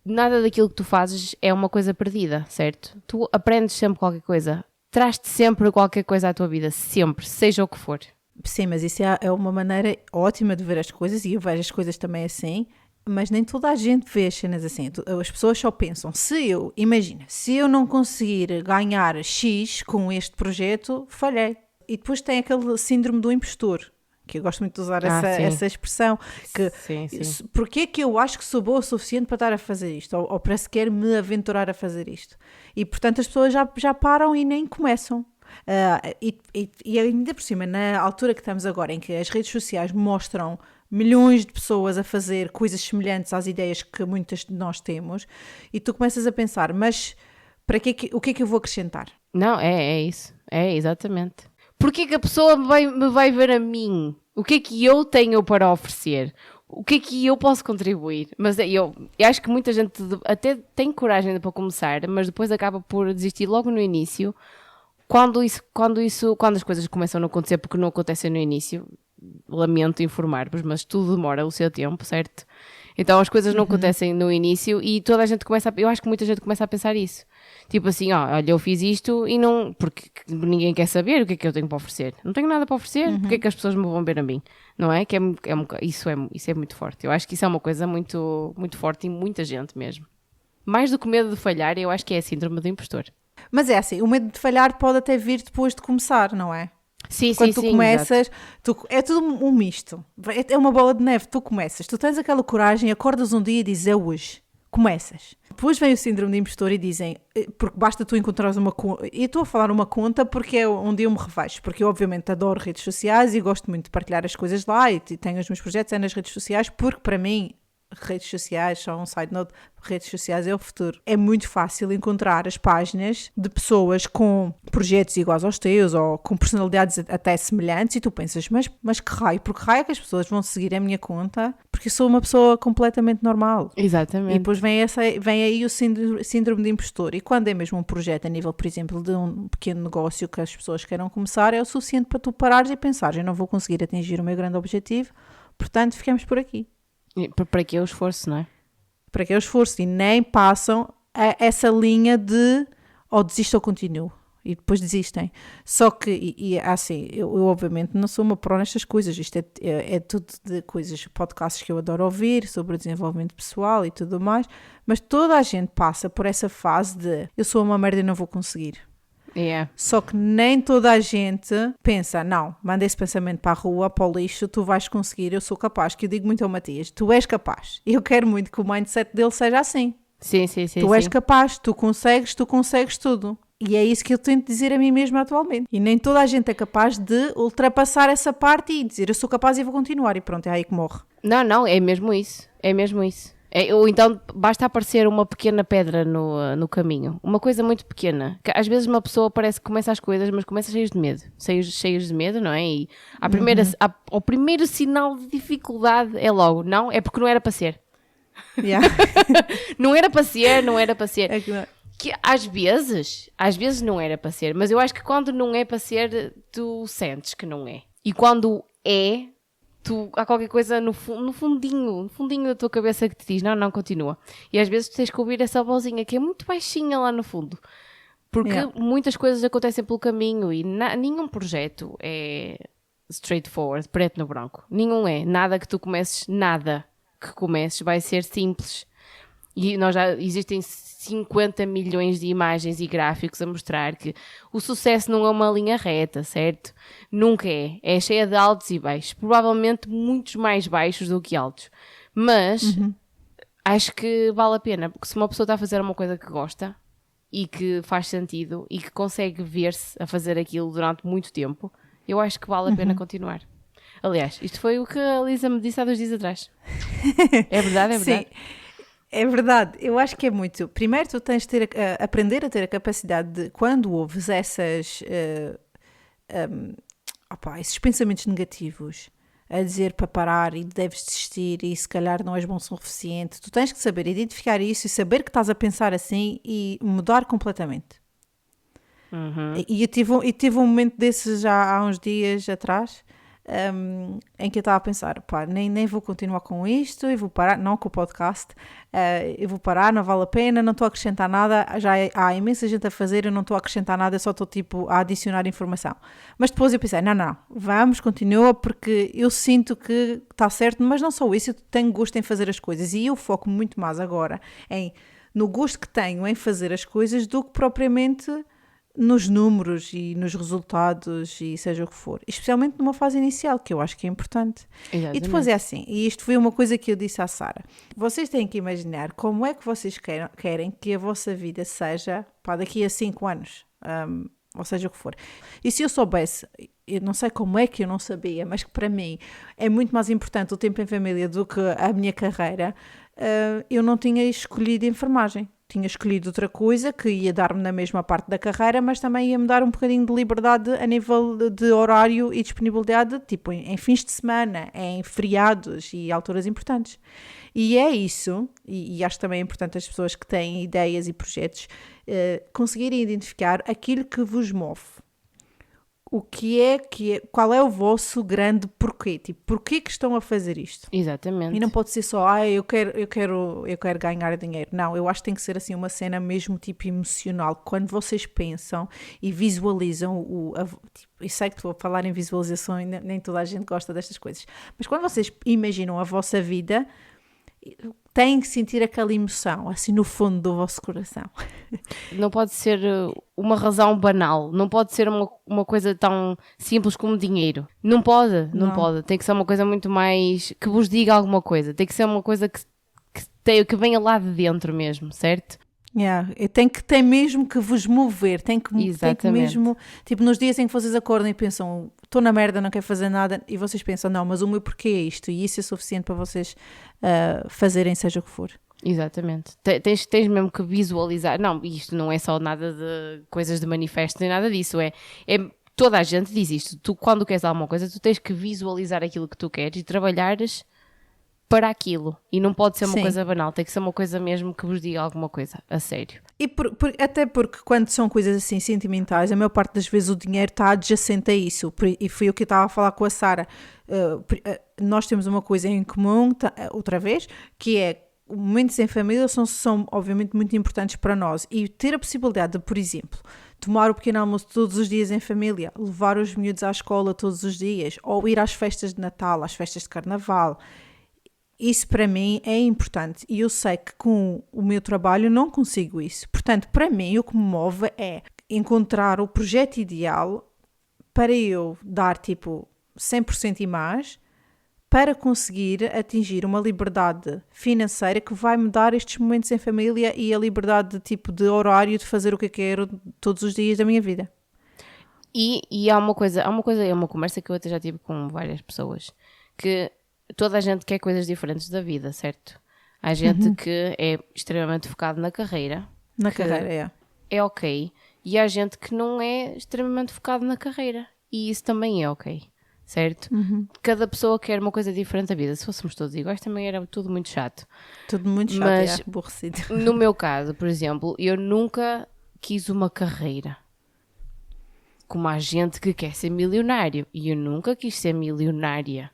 nada daquilo que tu fazes é uma coisa perdida, certo? Tu aprendes sempre qualquer coisa, traz-te sempre qualquer coisa à tua vida, sempre, seja o que for. Sim, mas isso é uma maneira ótima de ver as coisas, e eu vejo as coisas também assim, mas nem toda a gente vê as cenas assim. As pessoas só pensam, se eu não conseguir ganhar X com este projeto, falhei. E depois tem aquele síndrome do impostor, que eu gosto muito de usar essa expressão, que sim. Porque é que eu acho que sou boa o suficiente para estar a fazer isto, ou para sequer me aventurar a fazer isto, e portanto as pessoas já param e nem começam. E ainda por cima, na altura que estamos agora, em que as redes sociais mostram milhões de pessoas a fazer coisas semelhantes às ideias que muitas de nós temos, e tu começas a pensar, mas o que é que eu vou acrescentar? Não, é isso. É, exatamente. Porquê que a pessoa me vai ver a mim? O que é que eu tenho para oferecer? O que é que eu posso contribuir? Mas eu acho que muita gente até tem coragem para começar, mas depois acaba por desistir logo no início. Quando as coisas começam a não acontecer porque não acontecem no início, lamento informar-vos, mas tudo demora o seu tempo, certo? Então as coisas não acontecem no início e toda a gente eu acho que muita gente começa a pensar isso. Tipo assim, olha, eu fiz isto e não, porque ninguém quer saber o que é que eu tenho para oferecer. Não tenho nada para oferecer, porque é que as pessoas me vão ver a mim? Não é? Isso é muito forte. Eu acho que isso é uma coisa muito, muito forte em muita gente mesmo. Mais do que o medo de falhar, eu acho que é a síndrome do impostor. Mas é assim, o medo de falhar pode até vir depois de começar, não é? Sim, Quando tu começas, é tudo um misto. É uma bola de neve. Tu começas, tu tens aquela coragem, acordas um dia e dizes, é hoje. Começas. Depois vem o síndrome de impostor e dizem, porque basta tu encontrares uma conta, e estou a falar uma conta porque é onde eu me revejo, porque eu obviamente adoro redes sociais e gosto muito de partilhar as coisas lá e tenho os meus projetos nas redes sociais, porque para mim redes sociais, só um side note, redes sociais é o futuro. É muito fácil encontrar as páginas de pessoas com projetos iguais aos teus ou com personalidades até semelhantes e tu pensas, mas que raio? Por que raio é que as pessoas vão seguir a minha conta? Porque eu sou uma pessoa completamente normal. Exatamente. E depois vem aí o síndrome de impostor. E quando é mesmo um projeto a nível, por exemplo, de um pequeno negócio que as pessoas queiram começar, é o suficiente para tu parares e pensares, eu não vou conseguir atingir o meu grande objetivo, portanto ficamos por aqui. Para que o esforço, não é? Para que o esforço, e nem passam essa linha de ou desisto ou continuo, e depois desistem. Só que, assim, eu obviamente não sou uma pró nestas coisas, isto é tudo de coisas, podcasts que eu adoro ouvir, sobre o desenvolvimento pessoal e tudo mais, mas toda a gente passa por essa fase de eu sou uma merda e não vou conseguir. Yeah. Só que nem toda a gente pensa, não, manda esse pensamento para a rua, para o lixo, tu vais conseguir, eu sou capaz, que eu digo muito ao Matias, tu és capaz, eu quero muito que o mindset dele seja assim. Sim. Tu és capaz, tu consegues tudo. E é isso que eu tento dizer a mim mesma atualmente. E nem toda a gente é capaz de ultrapassar essa parte e dizer, eu sou capaz e vou continuar, e pronto, é aí que morre. Não, é mesmo isso. Ou então basta aparecer uma pequena pedra no caminho. Uma coisa muito pequena. Que às vezes uma pessoa parece que começa as coisas, mas começa cheios de medo. Cheios de medo, não é? E o primeiro sinal de dificuldade é logo, não? É porque não era para ser. Yeah. Não era para ser. É que... Que às vezes não era para ser. Mas eu acho que quando não é para ser, tu sentes que não é. E quando é... há qualquer coisa no fundinho da tua cabeça que te diz, não, continua. E às vezes tu tens que ouvir essa vozinha que é muito baixinha lá no fundo. Porque muitas coisas acontecem pelo caminho e nenhum projeto é straightforward, preto no branco. Nenhum é. Nada que comeces vai ser simples. E existem 50 milhões de imagens e gráficos a mostrar que o sucesso não é uma linha reta, certo? Nunca é. É cheia de altos e baixos. Provavelmente muitos mais baixos do que altos. Mas acho que vale a pena. Porque se uma pessoa está a fazer uma coisa que gosta e que faz sentido e que consegue ver-se a fazer aquilo durante muito tempo, eu acho que vale a pena continuar. Aliás, isto foi o que a Lisa me disse há 2 dias atrás. É verdade? Sim. É verdade, eu acho que é muito. Primeiro, tu tens de aprender a ter a capacidade de, quando ouves esses pensamentos negativos, a dizer para parar e deves desistir e se calhar não és bom o suficiente, tu tens que saber identificar isso e saber que estás a pensar assim e mudar completamente. E eu tive um momento desses já há uns dias atrás. Em que eu estava a pensar, pá, nem vou continuar com isto, eu vou parar, não com o podcast, eu vou parar, não vale a pena, não estou a acrescentar nada, há imensa gente a fazer, eu não estou a acrescentar nada, eu só estou tipo a adicionar informação. Mas depois eu pensei, não, vamos, continua, porque eu sinto que está certo, mas não só isso, eu tenho gosto em fazer as coisas e eu foco muito mais agora no gosto que tenho em fazer as coisas do que propriamente nos números e nos resultados e seja o que for, especialmente numa fase inicial, que eu acho que é importante. Exatamente. E depois é assim, e isto foi uma coisa que eu disse à Sara, vocês têm que imaginar como é que vocês querem que a vossa vida seja daqui a 5 anos. ou seja o que for. E se eu soubesse, eu não sei como é que eu não sabia, mas que para mim é muito mais importante o tempo em família do que a minha carreira, eu não tinha escolhido enfermagem. Tinha escolhido outra coisa que ia dar-me na mesma parte da carreira, mas também ia-me dar um bocadinho de liberdade a nível de horário e disponibilidade, tipo em fins de semana, em feriados e alturas importantes. E é isso, e acho também importante as pessoas que têm ideias e projetos conseguirem identificar aquilo que vos move. Qual é o vosso grande porquê? Tipo, porquê que estão a fazer isto? Exatamente. E não pode ser só, eu quero ganhar dinheiro. Não, eu acho que tem que ser assim uma cena mesmo tipo emocional. Quando vocês pensam e visualizam tipo, eu sei que estou a falar em visualização e nem toda a gente gosta destas coisas, mas quando vocês imaginam a vossa vida, têm que sentir aquela emoção, assim no fundo do vosso coração. Não pode ser uma razão banal, não pode ser uma coisa tão simples como dinheiro. Não pode. Tem que ser uma coisa muito mais, que vos diga alguma coisa. Tem que ser uma coisa que venha lá de dentro mesmo, certo? Tem que mesmo que vos mover, tem que mesmo, tipo nos dias em que vocês acordam e pensam, estou na merda, não quero fazer nada, e vocês pensam, não, mas o meu porquê é isto, e isso é suficiente para vocês fazerem seja o que for. Exatamente. Tens mesmo que visualizar. Não, isto não é só nada de coisas de manifesto, nem nada disso. Toda a gente diz isto. Tu, quando queres alguma coisa, tu tens que visualizar aquilo que tu queres e trabalhares para aquilo. E não pode ser uma coisa banal. Tem que ser uma coisa mesmo que vos diga alguma coisa. A sério. E até porque quando são coisas assim sentimentais, a maior parte das vezes o dinheiro está adjacente a isso. E foi o que eu estava a falar com a Sara. Nós temos uma coisa em comum, outra vez, que é momentos em família são obviamente muito importantes para nós, e ter a possibilidade de, por exemplo, tomar o pequeno almoço todos os dias em família, levar os miúdos à escola todos os dias, ou ir às festas de Natal, às festas de Carnaval, isso para mim é importante, e eu sei que com o meu trabalho não consigo isso. Portanto, para mim o que me move é encontrar o projeto ideal para eu dar tipo 100% e mais, para conseguir atingir uma liberdade financeira que vai me dar estes momentos em família e a liberdade de tipo de horário de fazer o que eu quero todos os dias da minha vida. E há uma conversa que eu até já tive com várias pessoas, que toda a gente quer coisas diferentes da vida, certo? Há gente que é extremamente focado na carreira. É ok. E há gente que não é extremamente focado na carreira. E isso também é ok. Certo? Cada pessoa quer uma coisa diferente da vida. Se fôssemos todos iguais também era tudo muito chato. Tudo muito chato, mas aborrecido. No meu caso, por exemplo, eu nunca quis uma carreira. Como há gente que quer ser milionário. E eu nunca quis ser milionária.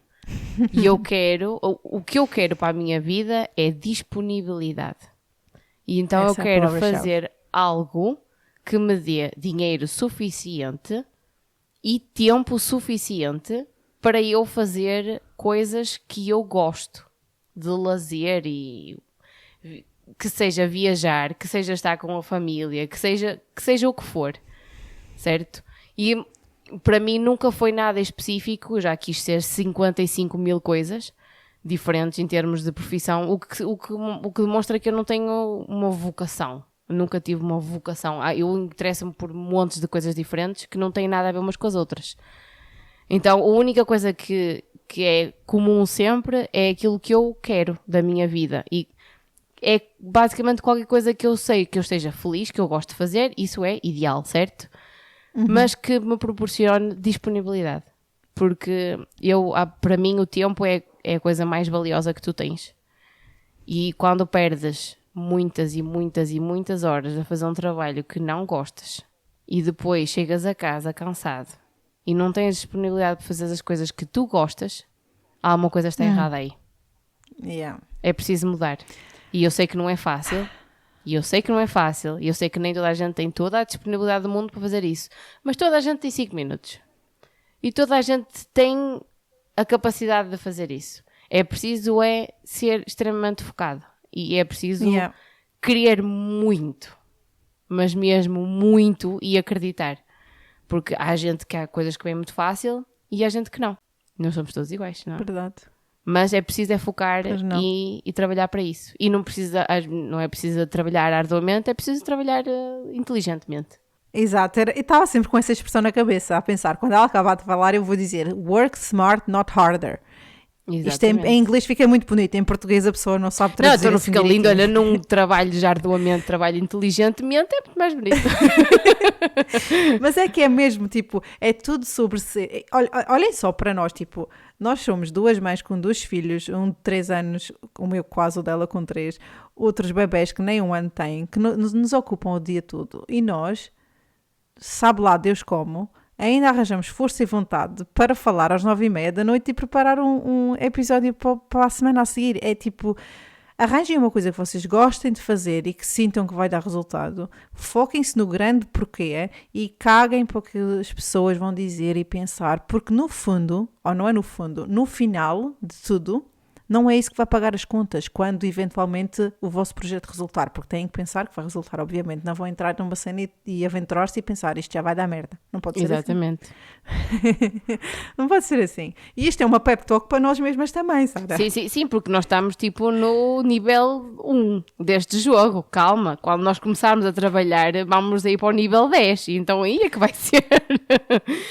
E o que eu quero para a minha vida é disponibilidade. E então eu quero fazer algo que me dê dinheiro suficiente e tempo suficiente para eu fazer coisas que eu gosto de lazer, e que seja viajar, que seja estar com a família, que seja o que for, certo? E para mim nunca foi nada específico, eu já quis ser 55 mil coisas diferentes em termos de profissão, o que demonstra que eu não tenho uma vocação. Nunca tive uma vocação. Eu interesso-me por montes de coisas diferentes que não têm nada a ver umas com as outras. Então, a única coisa que é comum sempre é aquilo que eu quero da minha vida. E é basicamente qualquer coisa que eu sei que eu esteja feliz, que eu gosto de fazer. Isso é ideal, certo? Mas que me proporcione disponibilidade. Porque para mim o tempo é a coisa mais valiosa que tu tens. E quando perdes muitas e muitas e muitas horas a fazer um trabalho que não gostas e depois chegas a casa cansado e não tens disponibilidade para fazer as coisas que tu gostas, alguma coisa está errada aí. É preciso mudar. E eu sei que não é fácil, e eu sei que nem toda a gente tem toda a disponibilidade do mundo para fazer isso, mas toda a gente tem 5 minutos e toda a gente tem a capacidade de fazer isso. É preciso ser extremamente focado. E é preciso querer muito, mas mesmo muito, e acreditar. Porque há gente que há coisas que vem muito fácil e há gente que não. Não somos todos iguais, não é? Verdade. Mas é preciso focar e trabalhar para isso. E não é preciso trabalhar arduamente, é preciso trabalhar inteligentemente. Exato, e estava sempre com essa expressão na cabeça, a pensar, quando ela acabar de falar eu vou dizer work smart, not harder. Isto em inglês fica muito bonito, em português a pessoa não sabe traduzir. Não, então não fica lindo, olha, num trabalho arduamente, trabalho inteligentemente, é muito mais bonito. Mas é que é mesmo, tipo, é tudo sobre ser. Olhem só para nós, tipo, nós somos duas mães com 2 filhos, um de 3 anos, o meu quase, o dela com 3, outros bebés que nem 1 ano têm, que nos ocupam o dia todo. E nós, sabe lá Deus como, ainda arranjamos força e vontade para falar às 9h30 da noite e preparar um episódio para a semana a seguir. É tipo, arranjem uma coisa que vocês gostem de fazer e que sintam que vai dar resultado. Foquem-se no grande porquê e caguem para o que as pessoas vão dizer e pensar. Porque no fundo, ou não é no fundo, no final de tudo, não é isso que vai pagar as contas quando eventualmente o vosso projeto resultar, porque têm que pensar que vai resultar, obviamente. Não vão entrar numa cena e aventurar-se e pensar isto já vai dar merda. Não pode ser Exatamente. Assim. Não pode ser assim. E isto é uma pep talk para nós mesmas também, Sara? Sim, porque nós estamos tipo no nível 1 deste jogo. Calma, quando nós começarmos a trabalhar vamos aí para o nível 10 e então aí é que vai ser.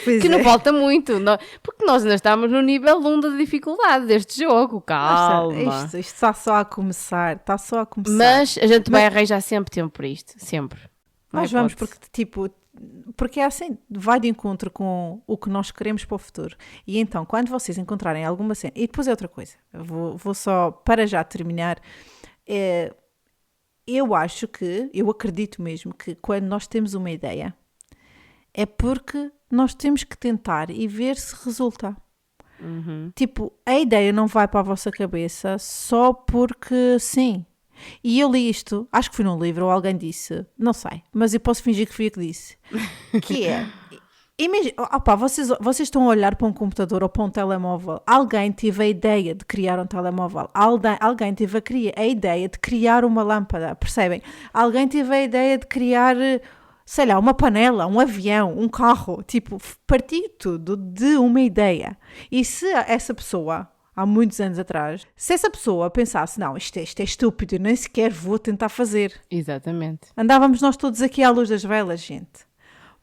Pois que é. não falta muito, porque nós ainda estamos no nível 1 da dificuldade deste jogo. Calma. Isto está só a começar, Mas a gente vai arranjar sempre tempo para isto, sempre. Nós vamos porque é assim, vai de encontro com o que nós queremos para o futuro. E então, quando vocês encontrarem alguma cena, e depois é outra coisa, vou só, para já terminar, eu acredito mesmo que quando nós temos uma ideia, é porque nós temos que tentar e ver se resulta. Tipo, a ideia não vai para a vossa cabeça só porque sim. E eu li isto, acho que foi num livro ou alguém disse, não sei, mas eu posso fingir que fui eu que disse, que é, imagina, vocês estão a olhar para um computador ou para um telemóvel, alguém teve a ideia de criar um telemóvel, alguém teve a ideia de criar uma lâmpada, percebem? Alguém teve a ideia de criar, sei lá, uma panela, um avião, um carro, tipo, partiu tudo de uma ideia. E se essa pessoa, há muitos anos atrás, se essa pessoa pensasse, não, isto é estúpido, eu nem sequer vou tentar fazer. Exatamente. Andávamos nós todos aqui à luz das velas, gente.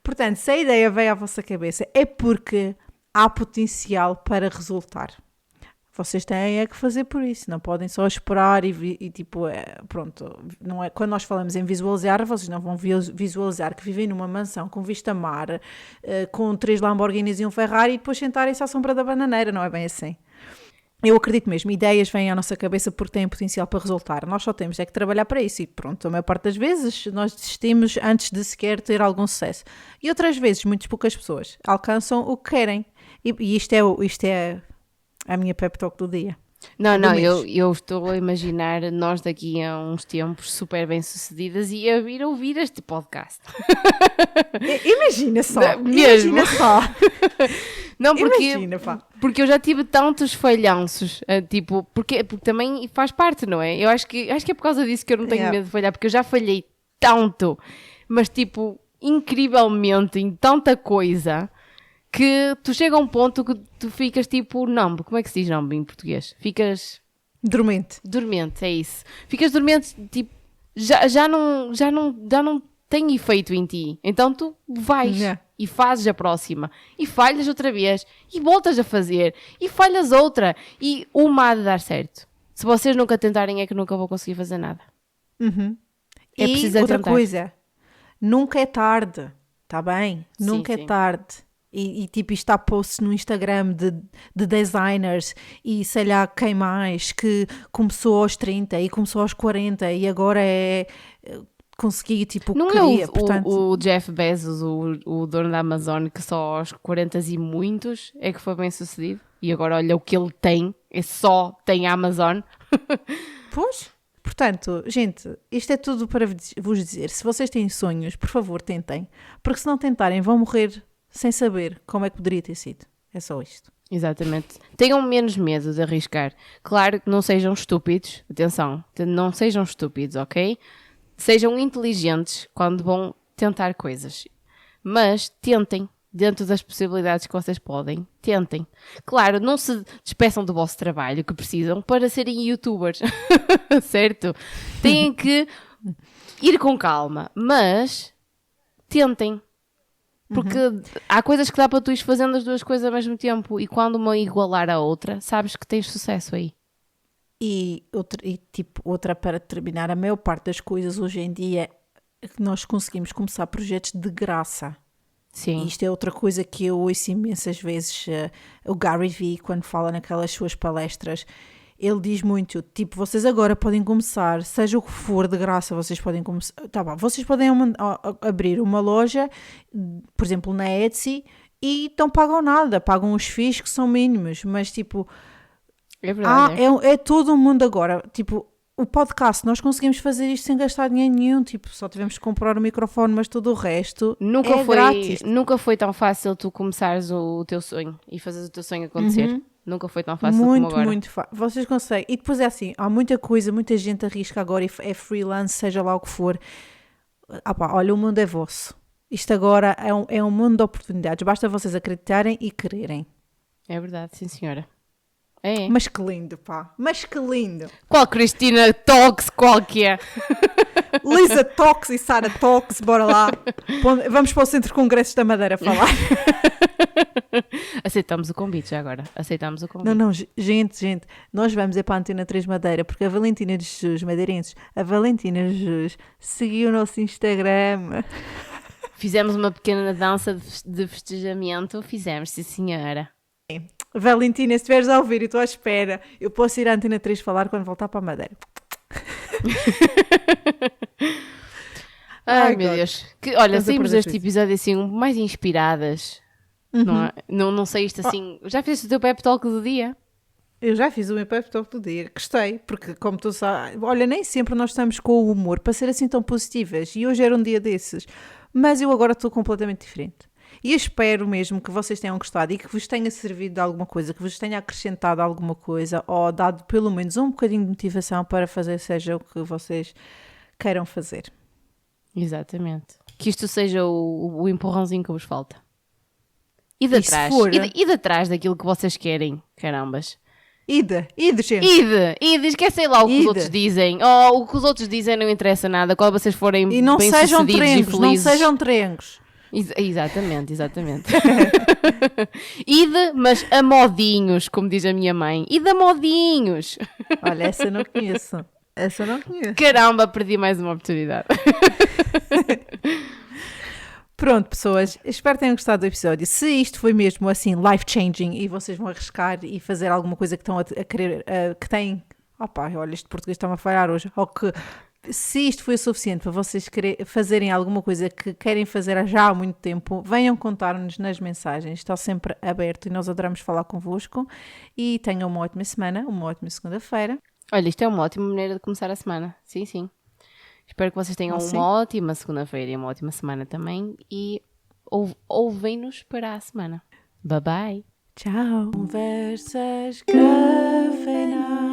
Portanto, se a ideia veio à vossa cabeça, é porque há potencial para resultar. Vocês têm é que fazer por isso, não podem só esperar e tipo, pronto, não é, quando nós falamos em visualizar, vocês não vão visualizar que vivem numa mansão com vista a mar, com 3 Lamborghinis e um Ferrari e depois sentarem-se à sombra da bananeira, não é bem assim. Eu acredito mesmo, ideias vêm à nossa cabeça porque têm potencial para resultar, nós só temos é que trabalhar para isso e pronto, a maior parte das vezes nós desistimos antes de sequer ter algum sucesso e outras vezes, muito poucas pessoas alcançam o que querem e isto é a minha pep talk do dia. Não, eu estou a imaginar nós daqui a uns tempos super bem sucedidas e a vir ouvir este podcast. Imagina só, mesmo. imagina só. Não, Imagina, pá. porque eu já tive tantos falhanços, tipo, porque também faz parte, não é? Eu acho que é por causa disso que eu não tenho medo de falhar, porque eu já falhei tanto, mas tipo, incrivelmente em tanta coisa, que tu chega a um ponto que tu ficas tipo numb. Como é que se diz numb em português? Ficas... Dormente, é isso. Ficas dormente, tipo, já não tem efeito em ti. Então tu vais e fazes a próxima. E falhas outra vez. E voltas a fazer. E falhas outra. E uma há de dar certo. Se vocês nunca tentarem é que nunca vou conseguir fazer nada. É preciso outra tentar. coisa, nunca é tarde, tá bem? Nunca sim. é tarde. E tipo, isto há posts no Instagram de designers e sei lá quem mais, que começou aos 30 e começou aos 40 e agora consegui tipo o que queria. Portanto, o Jeff Bezos, o dono da Amazon, que só aos 40 e muitos é que foi bem sucedido e agora olha o que ele tem, só tem a Amazon. Pois, portanto, gente, isto é tudo para vos dizer, se vocês têm sonhos, por favor tentem, porque se não tentarem vão morrer sem saber como é que poderia ter sido. É só isto. Exatamente. Tenham menos medo de arriscar. Claro que não sejam estúpidos. Atenção, não sejam estúpidos, ok? Sejam inteligentes quando vão tentar coisas. Mas tentem, dentro das possibilidades que vocês podem. Tentem. Claro, não se despeçam do vosso trabalho que precisam para serem youtubers. Certo? Têm que ir com calma. Mas tentem. Porque há coisas que dá para tu ires fazendo as duas coisas ao mesmo tempo e quando uma igualar a outra, sabes que tens sucesso aí. Outra para terminar, a maior parte das coisas hoje em dia é que nós conseguimos começar projetos de graça. Sim. E isto é outra coisa que eu ouço imensas vezes, o Gary Vee, quando fala naquelas suas palestras, ele diz muito, tipo, vocês agora podem começar, seja o que for de graça, vocês podem começar, tá bom, vocês podem abrir uma loja, por exemplo, na Etsy, e não pagam nada, pagam os FIIs que são mínimos, mas tipo, É verdade. é todo o mundo agora, tipo, o podcast, nós conseguimos fazer isto sem gastar dinheiro nenhum, tipo, só tivemos que comprar o microfone, mas todo o resto é grátis. Nunca foi tão fácil tu começares o teu sonho e fazeres o teu sonho acontecer. Nunca foi tão fácil como agora. Muito fácil. Vocês conseguem. E depois é assim, há muita coisa, muita gente arrisca agora e é freelance, seja lá o que for. Olha, o mundo é vosso. Isto agora é um mundo de oportunidades. Basta vocês acreditarem e quererem. É verdade, sim senhora. É. Mas que lindo, pá. Mas que lindo. Qual Cristina Talks qualquer? Lisa Talks e Sara Talks, bora lá. Vamos para o Centro de Congressos da Madeira falar. Aceitamos o convite já agora. Aceitamos o convite. Não, gente, nós vamos para a Antena 3 Madeira, porque a Valentina de Jesus, madeirenses, a Valentina de Jesus seguiu o nosso Instagram. Fizemos uma pequena dança de festejamento. Fizemos, sim senhora. Valentina, se estiveres a ouvir e estou à espera, eu posso ir à Antena 3 falar quando voltar para a Madeira. Ai meu Deus. Olha, saímos deste isso. episódio assim mais inspiradas. Não, é? Não saíste assim. Já fizeste o teu pep talk do dia? Eu já fiz o meu pep talk do dia, gostei, porque como tu sabes, olha, nem sempre nós estamos com o humor para ser assim tão positivas, e hoje era um dia desses, mas eu agora estou completamente diferente. E eu espero mesmo que vocês tenham gostado e que vos tenha servido de alguma coisa, que vos tenha acrescentado alguma coisa, ou dado pelo menos um bocadinho de motivação para fazer seja o que vocês queiram fazer. Exatamente. Que isto seja o empurrãozinho que vos falta. E de E se trás, for- e de trás daquilo que vocês querem, carambas. Ide, gente. Ide, esquecem lá o que os Ide. outros dizem. Oh, o que os outros dizem não interessa nada. Quando vocês forem E não sejam bem-sucedidos e trengos, não felizes. sejam trengos. Exatamente. Ide, mas a modinhos, como diz a minha mãe. Ide a modinhos. Olha, essa eu não conheço. Caramba, perdi mais uma oportunidade. Pronto, pessoas, espero que tenham gostado do episódio. Se isto foi mesmo assim life-changing e vocês vão arriscar e fazer alguma coisa que estão a querer, que têm... Opá, olha, este português está-me a falhar hoje. Ou que, se isto foi o suficiente para vocês fazerem alguma coisa que querem fazer já há muito tempo, venham contar-nos nas mensagens. Está sempre aberto e nós adoramos falar convosco. E tenham uma ótima semana, uma ótima segunda-feira. Olha, isto é uma ótima maneira de começar a semana. Sim, sim. Espero que vocês tenham Sim. uma ótima segunda-feira e uma ótima semana também. E ouvem-nos para a semana. Bye bye. Tchau. Conversas cafeinadas.